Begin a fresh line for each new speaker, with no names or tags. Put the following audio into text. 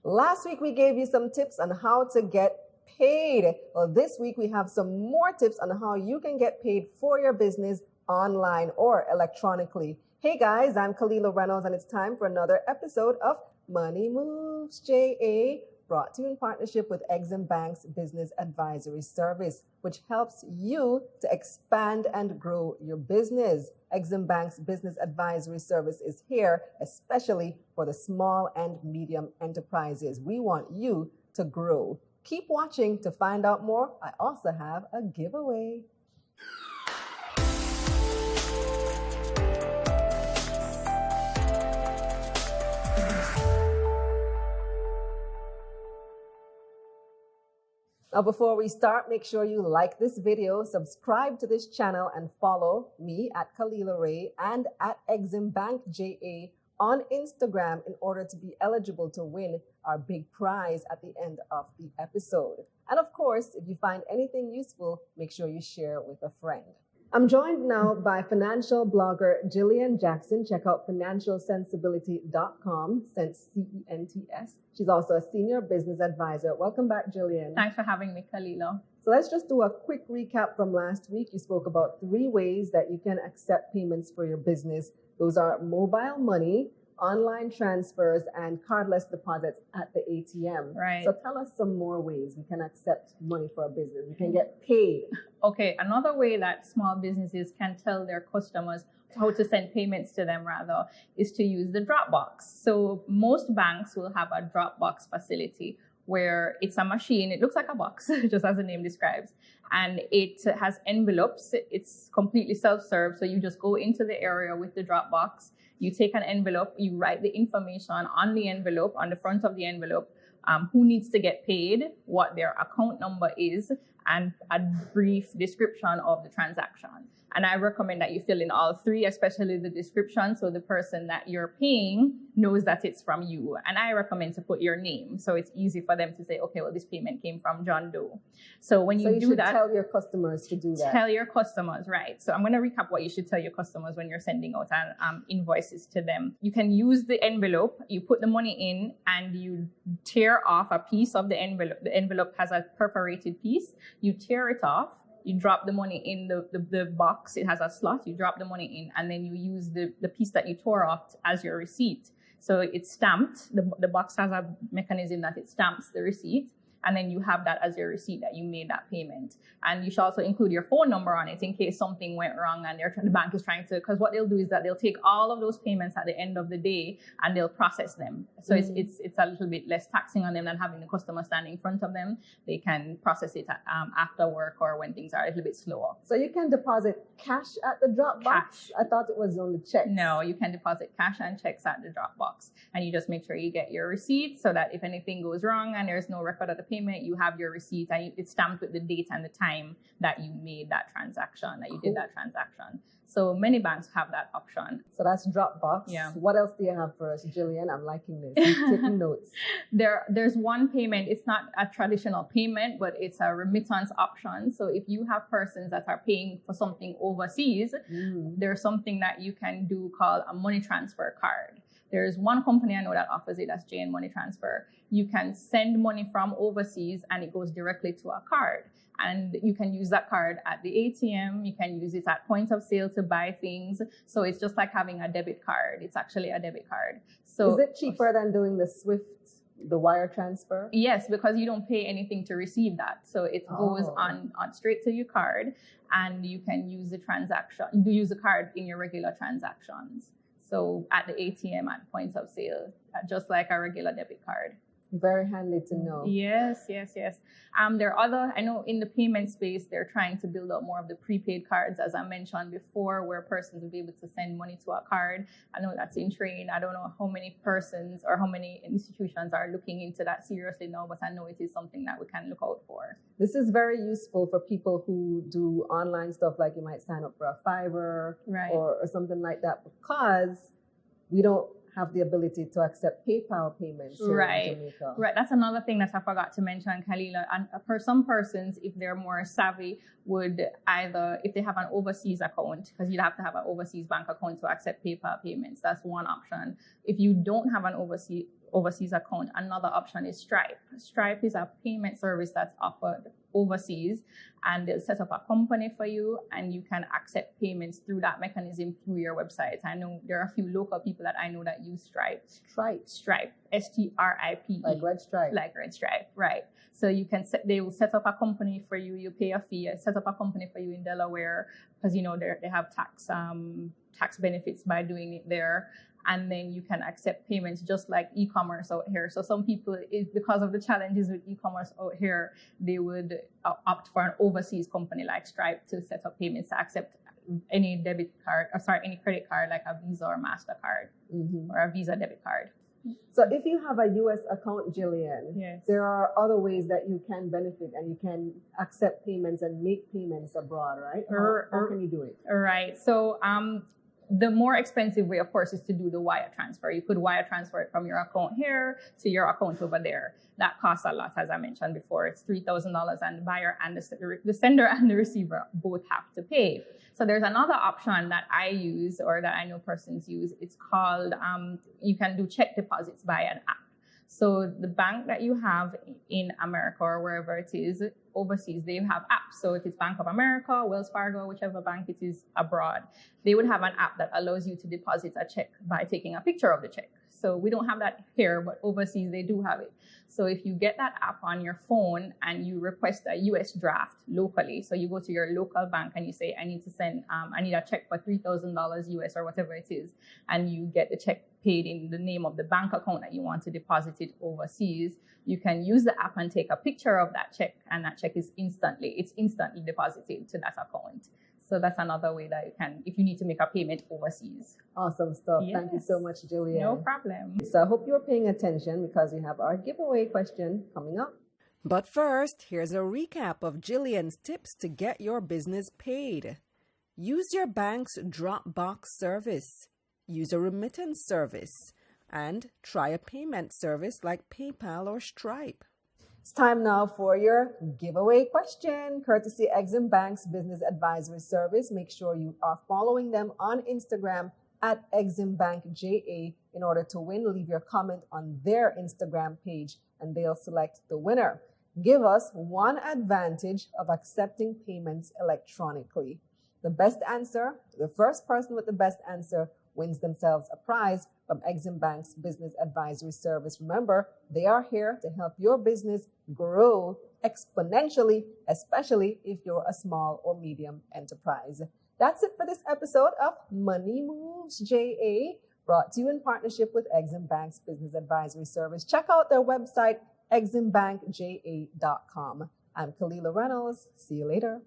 Last week, we gave you some tips on how to get paid. Well, this week, we have some more tips on how you can get paid for your business online or electronically. Hey guys, I'm Kalilah Reynolds, and it's time for another episode of Money Moves JA, brought to you in partnership with Exim Bank's Business Advisory Service, which helps you to expand and grow your business. Exim Bank's Business Advisory Service is here, especially for the small and medium enterprises. We want you to grow. Keep watching to find out more. I also have a giveaway. Now, before we start, make sure you like this video, subscribe to this channel, and follow me at Kalilahrey and at Exim Bank JA on Instagram in order to be eligible to win our big prize at the end of the episode. And of course, if you find anything useful, make sure you share with a friend. I'm joined now by financial blogger Jillian Jackson. Check out financialsensibility.com, since CENTS. She's also a senior business advisor. Welcome back, Jillian.
Thanks for having me, Kalilah.
So let's just do a quick recap from last week. You spoke about 3 ways that you can accept payments for your business. Those are mobile money, online transfers, and cardless deposits at the ATM.
Right.
So tell us some more ways we can accept money for a business. We can get paid.
Okay, another way that small businesses can tell their customers how to send payments to them, rather, is to use the Dropbox. So most banks will have a Dropbox facility where it's a machine. It looks like a box, just as the name describes. And it has envelopes. It's completely self-serve. So you just go into the area with the Dropbox. You take an envelope, you write the information on the envelope, on the front of the envelope, who needs to get paid, what their account number is, and a brief description of the transaction. And I recommend that you fill in all 3, especially the description, so the person that you're paying knows that it's from you. And I recommend to put your name, so it's easy for them to say, okay, well, this payment came from John Doe. So when you do that,
tell your customers to do that.
Tell your customers, right? So I'm going to recap what you should tell your customers when you're sending out invoices to them. You can use the envelope, you put the money in, and you tear off a piece of the envelope. The envelope has a perforated piece. You tear it off. You drop the money in the box. It has a slot. You drop the money in, and then you use the piece that you tore off as your receipt. So it's stamped. The box has a mechanism that it stamps the receipt, and then you have that as your receipt that you made that payment. And you should also include your phone number on it in case something went wrong and the bank is trying to, because what they'll do is that they'll take all of those payments at the end of the day and they'll process them. So it's a little bit less taxing on them than having the customer standing in front of them. They can process it after work or when things are a little bit slower.
So you can deposit cash at the Dropbox?
Cash.
I thought it was only checks.
No, you can deposit cash and checks at the Dropbox. And you just make sure you get your receipt so that if anything goes wrong and there's no record of the payment, you have your receipt and it's stamped with the date and the time that you made that transaction, that you did that transaction. So many banks have that option.
So that's Dropbox.
Yeah.
What else do you have for us, Jillian? I'm liking this. I'm taking notes.
There's one payment. It's not a traditional payment, but it's a remittance option. So if you have persons that are paying for something overseas, there's something that you can do called a money transfer card. There's one company I know that offers it, that's JN Money Transfer. You can send money from overseas and it goes directly to a card. And you can use that card at the ATM. You can use it at point of sale to buy things. So it's just like having a debit card. It's actually a debit card. So
is it cheaper than doing the SWIFT, the wire transfer?
Yes, because you don't pay anything to receive that. So it goes on straight to your card, and you can use the transaction. You use the card in your regular transactions. So at the ATM, at points of sale, just like a regular debit card.
Very handy to know.
Yes. There are other, I know in the payment space, they're trying to build out more of the prepaid cards, as I mentioned before, where persons will be able to send money to a card. I know that's in train. I don't know how many persons or how many institutions are looking into that seriously now, but I know it is something that we can look out for.
This is very useful for people who do online stuff, like you might sign up for a Fiverr or something like that, because we don't have the ability to accept PayPal payments here in Jamaica.
Right. That's another thing that I forgot to mention, Kalilah. And for some persons, if they're more savvy, would either, if they have an overseas account, because you'd have to have an overseas bank account to accept PayPal payments. That's one option. If you don't have an overseas overseas account, another option is Stripe. Stripe is a payment service that's offered overseas, and they'll set up a company for you, and you can accept payments through that mechanism through your website. I know there are a few local people that I know that use Stripe. Stripe. STRIPE.
Like Red Stripe.
Like Red Stripe, right. So you can they will set up a company for you. You pay a fee. Set up a company for you in Delaware because they have tax benefits by doing it there. And then you can accept payments just like e-commerce out here. So some people, because of the challenges with e-commerce out here, they would opt for an overseas company like Stripe to set up payments to accept any any credit card like a Visa or MasterCard or a Visa debit card.
So if you have a U.S. account, Jillian,
yes,
there are other ways that you can benefit and you can accept payments and make payments abroad, right? How can you do it?
Right. So the more expensive way, of course, is to do the wire transfer. You could wire transfer it from your account here to your account over there. That costs a lot, as I mentioned before. It's $3,000, and the buyer and the sender and the receiver both have to pay. So there's another option that I use, or that I know persons use. It's called, you can do check deposits by an app. So the bank that you have in America or wherever it is overseas, they have apps. So if it's Bank of America, Wells Fargo, whichever bank it is abroad, they would have an app that allows you to deposit a check by taking a picture of the check. So we don't have that here, but overseas they do have it. So if you get that app on your phone and you request a US draft locally, so you go to your local bank and you say, I need a check for $3,000 US or whatever it is, and you get the check paid in the name of the bank account that you want to deposit it overseas, you can use the app and take a picture of that check, and that check is instantly deposited to that account. So that's another way that you can, if you need to make a payment overseas.
Awesome stuff.
Yes.
Thank you so much, Jillian.
No problem.
So I hope you're paying attention because we have our giveaway question coming up. But first, here's a recap of Jillian's tips to get your business paid. Use your bank's Dropbox service. Use a remittance service. And try a payment service like PayPal or Stripe. It's time now for your giveaway question, courtesy Exim Bank's Business Advisory Service. Make sure you are following them on Instagram at Exim Bank JA. In order to win, leave your comment on their Instagram page and they'll select the winner. Give us one advantage of accepting payments electronically. The first person with the best answer wins themselves a prize from Exim Bank's Business Advisory Service. Remember, they are here to help your business grow exponentially, especially if you're a small or medium enterprise. That's it for this episode of Money Moves JA, brought to you in partnership with Exim Bank's Business Advisory Service. Check out their website, eximbankja.com. I'm Kalilah Reynolds. See you later.